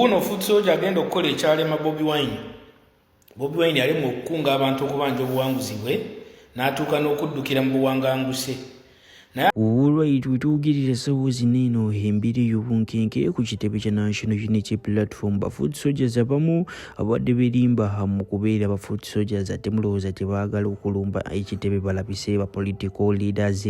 Uno Foot Soldier agenda okukola ekyalema Bobi Wine. Bobi Wine alema okukunga abantu okubanja obuwanguzi bwe n'atuuka n'okuddukira mu buwanganguse. Alright, wetugirira sawa zineno hembiri y'obunkenke ku kitebe kya National Unity Platform ba Foot Soldiers abamu abadde berimba mu kubeera ba Foot Soldiers ate mulowooza tebaagala okulumba ekitebe balabise ba political leaders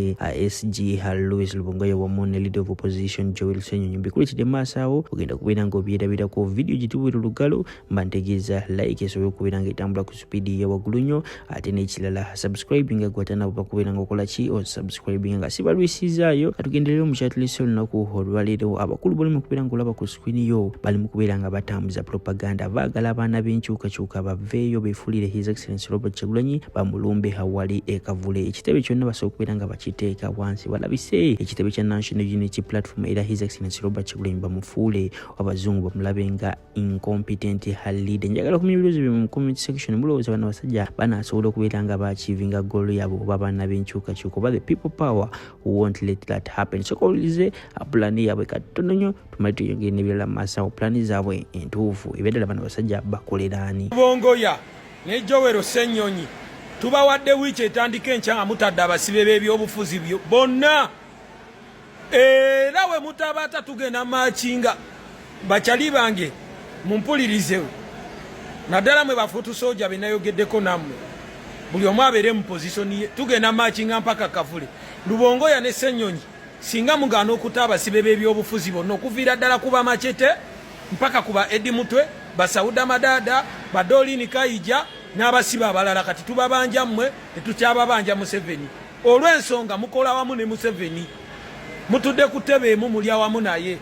SG Louis Lubongoya wamu ne leader of opposition Joel Ssenyonyi mbikuli kide maasawo ogenda kubeera ng'obyerabirako video gituwera olugalo mba ntegeeza like esobola okubeera ng'etambula ku speedi ya waggulu nnyo ate n'ekirala subscribing agwatanabo bakubeera ng'okola ki o subscribing nga sibalwisizaayo katugenderera mu chatulese olunaku olwaleero abakulu bali mu kubeera ng'olaba ku screen yo bali mu kubeera nga batambuza propaganda baagala abaana b'enkyukakyuka baveeyo beefuulire His Excellency Robert Kyagulanyi bamulumbe awali ekavule ekitebe kyonna basobola okubeera nga bakiteeka wansi balabise ekitebe kya National Unity Platform era His Excellency Robert Kyagulanyi bamufuule abazungu bamulabe nga incompetent leader. Njagala kumenya ebibuuzo bye mu comment section mulowooza bano basajja banaasobola okubeera nga baachivinga goal yabo oba abaana b'enkyukakyuka oba the people power who won't let that happen. So kollize plani yabwe katono nnyo tumale tuyongere n'ebirala maasawo plani zaabwe entuufu ebyadala bano basajja bakoleraani. Bongoya ne Joel Ssenyonyi tubawadde wiiki etandika enkya nga mutadde abasibe b'ebyobufuzi bonna era we mutabata tugenda maakinga bakyali bange mumpulirize naddala mwe ba Foot Soldier benayogeddeko nammwe buli omu abeere mu pozisoni ye tugenda maakinga mpaka kavule. Lubongoya ne Ssenyonyi singa mugaana okuta abasibe b'ebyobufuzi bonna okuviira ddala kuba Machete mpaka kuba Eddie Mutwe basawuda Madada Badolini Kayija n'abasiba abalala kati tubabanja mmwe tetukyababanja Museveni olw'ensonga mukola wamu ne Museveni mutudde ku ttebe emu muli awamu naye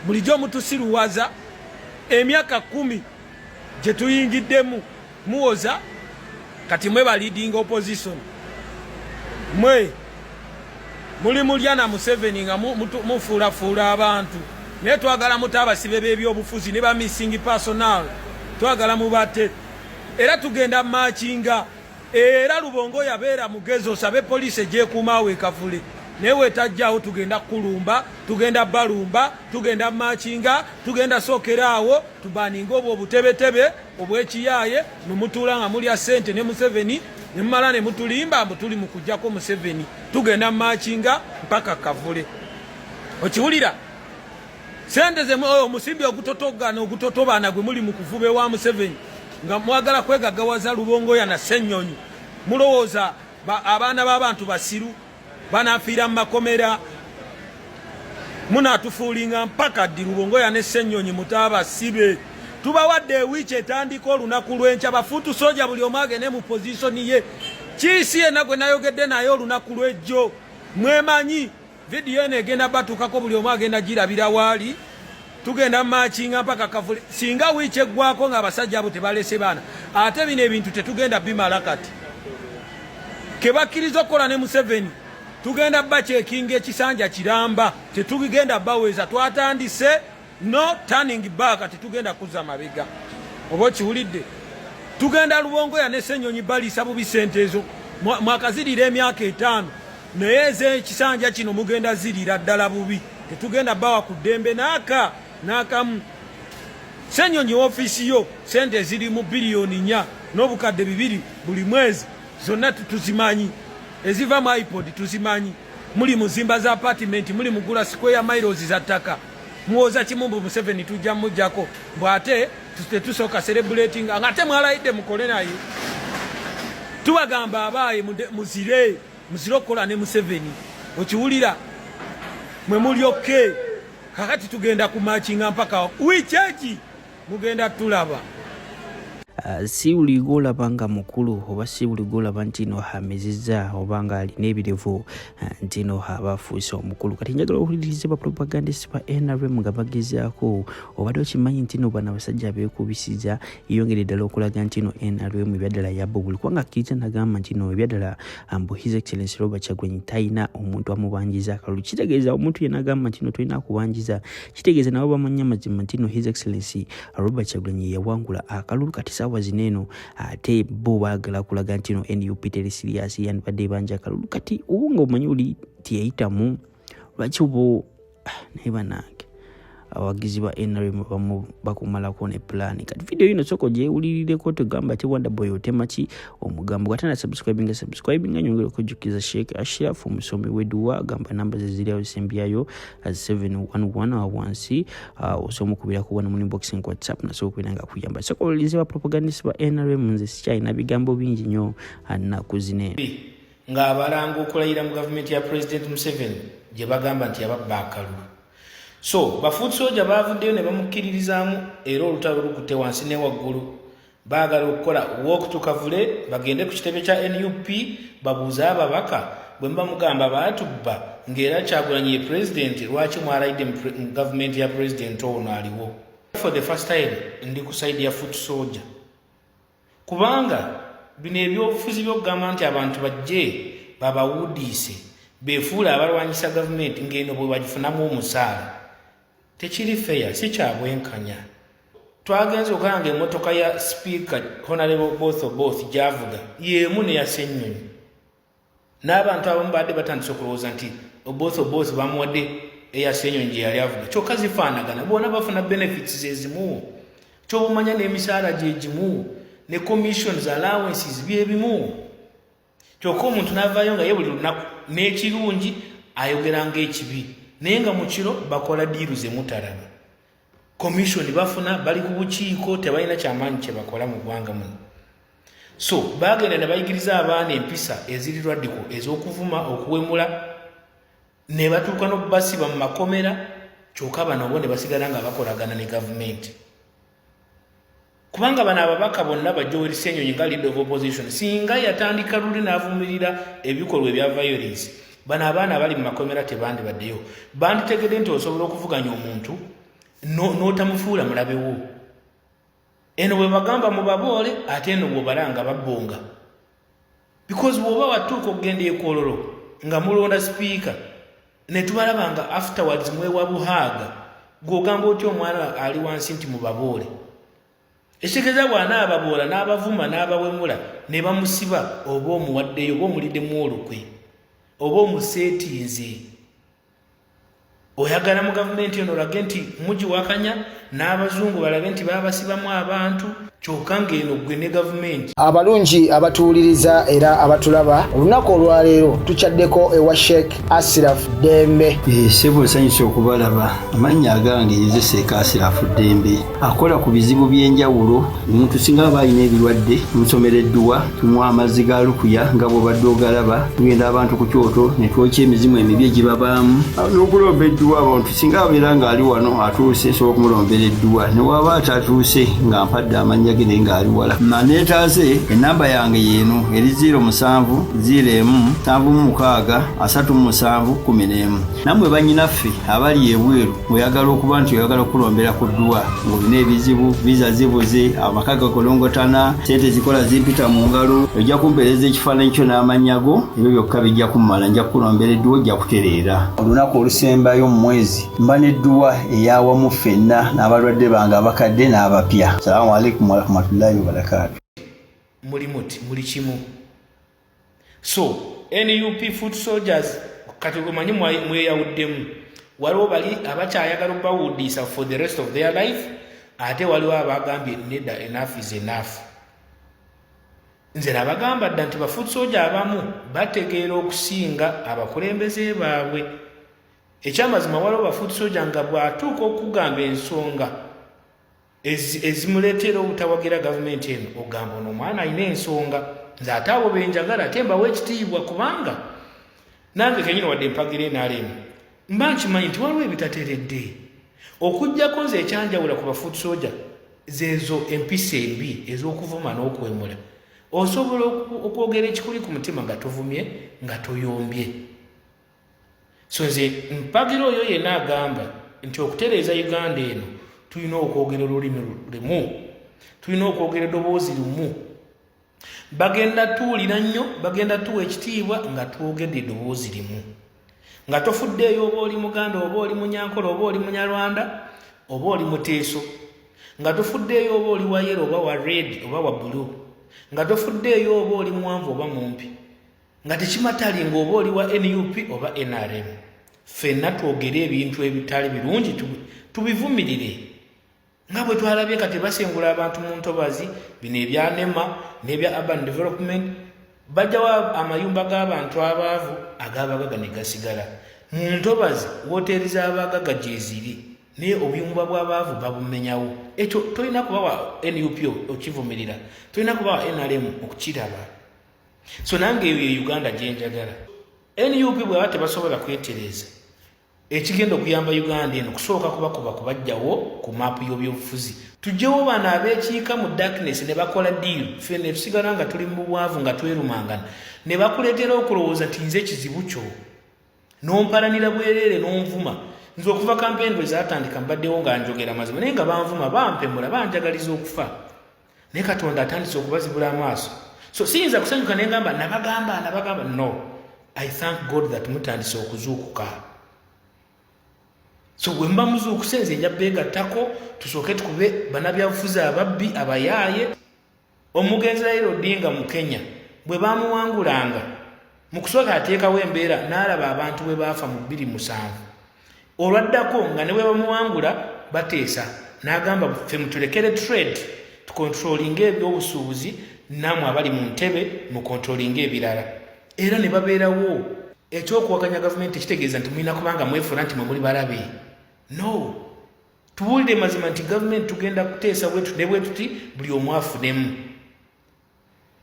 bulijjo mutusiruwaza emyaka 10 gye tuyingiddemu muwoza kati mwe ba leading opposition mwe muli mulya na Museveni nga mufuulafuula abantu naye twagala muta abasibe b'ebyobufuzi ne ba missing personnel twagala mubate era tugenda maakinga era Lubongoya yabeera mugezi osabe poliisi egyekuumaawo ekavule naye wetajjaawo tugenda kulumba tugenda balumba tugenda maakinga tugenda sookeraawo tubaninga obwo obutebetebe obw'ekiyaaye nemutuula nga mulya ssente ne Museveni ne mumala ne mutulimba mbu tuli mu kujjako Museveni tugenda maakinga mpaka kavule. Okiwulira sente ze omusimbi ogutotogana ogutotobaana gwe muli mu kuvube wa Museveni nga mwagala kwegaggawaza Lubongoya na Ssenyonyi mulowooza abaana b'abantu basiru banafiira mu makomera munaatufuulinga mpaka ddi Lubongoya ne Ssenyonyi mutaaba sibe tubawadde wiiki etandika olunaku lw'enkya ba Foot Soldier buli omu agende mu pozisoni ye kiisi yenna gwe nayogedde naye olunaku lw'ejjo mwemanyi vidiyo eno egenda batuukako buli omu agenda girabira waali tugenda maakinga mpaka kavule singa wiiki eggwako nga abasajja abo tebalese baana ate bino ebintu tetugenda bimala kati ke bakkiriza okukola ne Museveni tugenda bakyekinga ekisanja kiramba tetugenda baweza twatandise no turning back tetugenda kuzza mabega oba kiwulidde tugenda Lubongoya ne Ssenyonyi balisa bubi sente ezo mwakazirira emyaka 5 naye ekisanja kino mugenda zirira ddala bubi tetugenda bawa ku ddembe n'akamu. Ssenyonyi ofiisi yo sente ziri mu biliyoni 4 n'obukadde 2 buli mwezi zonna tuzimanyi eziva mu iPod tuzimanyi muli muzimba za apartment muli mugula square miles za ttaka muwoza kimumbu Museveni tujja mujjako bwate tetusooka celebrating nga ate mwalayidde mukole naye tubagamba abaaye muzire okukola ne Museveni okiwulira mwe mulyokke kakati tugenda kumaakinga mpaka wiiki eki mugenda tulaba. Si buli gw'olaba nga mukulu oba si buli gw'olaba nti no hamezizza oba nga alina ebirevu nti no abafuuse omukulu kati njagala okuwuliriza ba propagandist ba NRM nga bagezaako obadde okimanyi nti no bano abasajja abeekubisiza yongere ddala okulaga nti no NRM ebyaddala yabbo buli kubanga akkiriza nagamba nti no ebyaddala mbu His Excellency Robert Kyagulanyi talina omuntu amubanjiza akalulu kitegeeza omuntu yenna agamba nti no tolina kubanjiza kitegeeza nabo bamanyi amazima nti no His Excellency Robert Kyagulanyi yawangula akalulu kati saawa zineno ate bo baagala kulaga nti no NUP teri serious yandibadde banja akalulu kati ubu nga omanyi oli tiyayitamu lwaki obo naye banange abagizi ba NRM bamu bakumalako ne plan. Kati video yino soko je ulilireko tugamba ti Wonderboy otemachi omugambo katana subscribing nyongero kujukiza Sheikh Ashraf omusomi weduwa gamba namba zezili ausembyayo as 711 osomo kubira kubona mu inbox en WhatsApp na soko kwinanga kuyamba soko uliziwa propagandist ba NRM nze sichina bigambo bingi nyo anna kuzine nga abalango okulayira mu government ya President Museveni je bagamba nti ababakalu. So bafoot soldier bavuddeyo ne bamukkiririzaamu era olutalo lukutte wansi ne waggulu baagala okukola walk to Kavule bagende ku kitebe kya NUP babuuza ababaka bwe bamugamba baatubba ng'era Kyagulanyi ye president lwaki mwalayidde mu government ya president ono aliwo. For the first time ndi ku side ya foot soldier kubanga bino ebyobufuzi by'okugamba nti abantu bajje babawudiise beefuula abalwanyisa government ng'eno bwe bagifunamu omusaala tekiri fair si kyabwenkanya. Twagenze okanga emmotoka ya speaker Honorable both gyavuga yeemu ne ya Ssenyonyi n'abantu abamu badde batandise okulowooza nti both bamuwadde eya Ssenyonyi gye yali avuga kyokka zifaanagana bona bafuna benefits ezimu kyobumanya n'emisaala gye gimu ne commissions allowances byebimu kyokka omuntu n'avaayo nga ye buli lunaku n'ekirungi ayogera ng'ekibi naye nga mu kiro bakola diiru ze mutalaba commission bafuna bali ku bukiiko tebalina kyamaanyi kye bakola mu ggwanga muno. So baagenda ne bayigiriza abaana empisa eziri radical ez'okuvuma okuwemula ne batuuka n'okubasiba mu makomera kyokka bano bo ne basigala nga bakolagana ne gavumenti kubanga bano ababaka bonna bajja Ssenyonyi nga leader of opposition singa yatandika luli n'avumirira ebikolwa ebya violence bano abaana bali mu makomera tebandibaddeyo banditegedde nti osobola okuvuganya omuntu n'otamufuula mulabewo eno bwe bagamba mu baboole ate eno bw'obalanga babbonga because bw'oba watuuka okugenda ekololo nga mulonda speaker ne tubalaba nga afterwards mwewa buhaaga gw'ogamba otya omwana ali wansi nti mu baboole ekitegeeza bw'anaababoola n'abavuma n'abawemula ne bamusiba oba omuwaddeyo oba omuliddemu olukwe oba omuseetinze oyagala mu gavumenti eno olage nti mugiwakanya n'abazungu balage nti babasibamu abantu kyokka ng'eno gwe ne gavumenti. Abalungi abatuwuliriza era abatulaba olunaku olwaleero tukyaddeko ewa Sheikh Ashraf Dembe. Sebo nsanyusa okubalaba amannya agange ye Sheikh Ashraf Dembe akola ku bizibu by'enjawulo omuntu singa aba alina ebirwadde musomereddwa tumuwa amazzi ga lukuya nga bw'obadde ogalaba tugenda abantu ku kyoto ne twokya emizimu emibi egibabaamu n'okulomba edduwa abantu singa abeera ng'ali wano atuuse sobola okumulombera edduwa ne waba atatuuse nga mpadde amanya gene ngali wala manetaze enamba yange yeno eri 0707763711 namwe banyinaffe abali ebweru oyagala okuba nti oyagala okulombera ku dduwa ng'olina ebizibu visa zibuze amakaga kolongotana sente zikola zimpita mu ngalo ojja kumpereza ekifaananyi kyo n'amanyago ebyo byokka bijja kummala nja kulombera edduwa ojja kutereera olunaku olusembayo mu mwezi mba n'edduwa eyawamu ffenna n'abalwadde bange abakadde n'abapya. Salaamu alaikum warahmatullahi wabarakatuh. Muli kimu. So NUP foot soldiers kati gomanyi mweyawuddemu waliwo bali abakyayagala okubawudiisa for the rest of their life ate waliwo abagambye nedda enough is enough. Nze nabagamba dda nti bafoot soldier abamu bategeera okusinga abakulembeze baabwe. Ekyamazima waliwo bafoot soldier nga bw'atuuka okugamba ensonga ezimuleetera obutawagira gavumenti eno ogamba ono omwana alina ensonga nze ate abo benjagala ate mbawa ekitiibwa kubanga nange kenyini wadde empagira enaalemu mba nkimanyi nti waliwo ebitateredde okuggyako nze ekyanjawula ku bafoot soldier zeezo empisa embi ez'okuvuma n'okwemula osobola okwogera ekikuli ku mutima nga tovumye nga toyombye. So nze mpagira oyo yenna agamba nti okutereeza Uganda eno tulina okwogera olulimi lumu, tulina okwogera eddoboozi lumu. Bagenda tuwulira nnyo, bagenda tuwa ekitiibwa nga twogedde eddoboozi limu. Nga tofuddeeyo oba oli Muganda oba oli Munyankole oba oli Munyarwanda oba oli Muteeso. Nga tofuddeeyo oba oli wa yellow oba wa red oba wa blue. Nga tofuddeeyo oba oli muwanvu oba mumpi. Nga tekimatali ng'oba oli wa NUP oba NRM. ffenna twogere ebintu ebitali birungi tubivumirire nga bwe twalabye kati basengula abantu mu ntobazi bino ebyanema n'ebya urban development bajjawo amayumba g'abantu abaavu ag'abagaga ne gasigala mu ntobazi woteeri z'abagaga gyeziri naye obuyumba bw'abaavu babumenyawo ekyo tolina kubawa NUP okivumirira tolina kubawa NRM okukiraba so nange eyo ye Uganda gyenjagala NUP bw'aba tebasobola kwetereza ekigenda okuyamba Uganda eno kusooka kubakuba kubajjawo ku maapu y'ebyobufuzi tujjewo bano abeekiika mu darkness ne bakola deal ffe ne tusigala nga tuli mu bwavu nga twerumangana ne bakuleetera okulowooza nti nze ekizibu kyo n'ompalanira bwereere n'onvuma nze okuva kampeni bwe zaatandika mbaddewo nga njogera mazima naye nga banvuma bampemula banjagaliza okufa naye Katonda atandise okubazibula amaaso so siyinza kusanyuka ne ngamba nabagamba no I thank God that mutandise okuzuukuka so bwe mba muzuukuse nze nja beegattako tusooke tukube bannabyabufuzi ababbi abayaaye omugenzi Raila Odinga mu Kenya bwe baamuwangulanga mu kusooka ateekawo embeera n'alaba abantu bwe baafa mu 2007 olwaddako nga ne bwe bamuwangula bateesa n'agamba ffe mutulekere trade tukontrolinga ebyobusuubuzi nammwe abali mu ntebe mu kontrolinga ebirala era ne babeerawo ekyokuwakanya gavumenti ekitegeeza nti mulina kubanga mwefuula nti mwe muli balabe no tuwulire mazima nti gavumenti tugenda kuteesa ne bwe tuti buli omu afunemu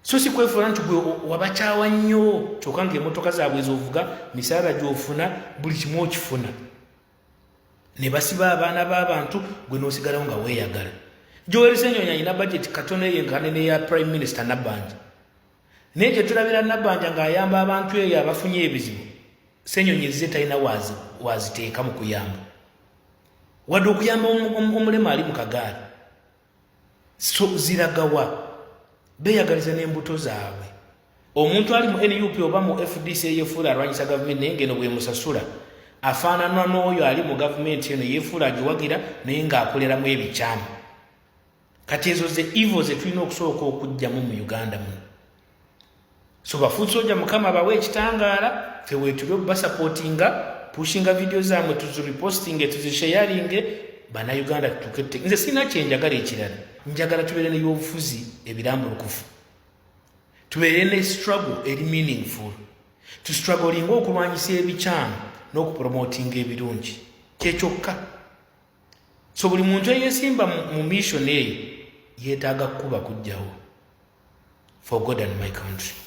so si kwefuula nti gwe wabakyawa nnyo kyokka ng'emmotoka zaabwe ezovuga misaala gy'ofuna buli kimu okifuna ne basiba abaana b'abantu gwe n'osigalawo nga weeyagala Joel Ssenyonyi alina budget katono yenkane n'eya Prime Minister Nabbanja naye gye tulabira Nabbanja ng'ayamba abantu eyo abafunye ebizibu Ssenyonyi ze talina waziteeka mu kuyamba wadde okuyamba omulema ali mu kagaali so ziragawa beeyagaliza n'embuto zaabwe omuntu ali mu NUP oba mu FDC yeefuula alwanyisa gavumenti naye ngeno bwe musasula afaanana n'oyo ali mu gavumenti eno yeefuula agiwagira naye ng'akoleramu ebikyamu kati ezo ze evil ze tulina okusooka okugyamu mu Uganda muno so bafuusoja mukama bawe ekitangaala ffe weetuli okubasapootinga pushinga video zaamwe tuzirepostinge tuzisharinge bannayuganda tutuke nze sina kyenjagala ekirala njagala tubeere n'ebyobufuzi ebirambulukufu tubeere ne struggle eri meaningful tustrugglinga okulwanyisa ebikyamu n'okupromotinga ebirungi kyekyokka so buli muntu eyeesimba mu mission eyo yeetaaga kuba kujjawo for God and my country.